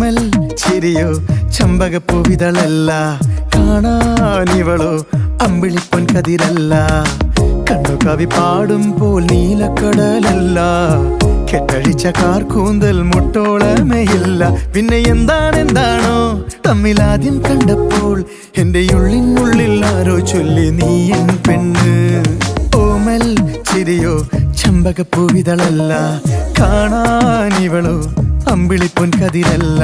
ഓമൽ ചിരിയോ ചമ്പകപ്പൂവിതളല്ല, കാണാനിവളോ അമ്പിളിപ്പൊൻ കതിരല്ല. കണ്ണു കവി പാടുമ്പോൾ നീലക്കടലല്ല, കെട്ടഴിച്ച കാർക്കൂന്തൽ മുട്ടോളമേയില്ല. പിന്നെ എന്താണെന്താണോ തമ്മിലാദ്യം കണ്ടപ്പോൾ എന്റെ ഉള്ളിനുള്ളിൽ ആരോ ചൊല്ലി നീ എൻ പെണ്ണ്. ഓമൽ ചിരിയോ ചമ്പകപ്പൂവിതളല്ല, കാണാനിവളോ അമ്പിളിപ്പൊൻ കതിരല്ല.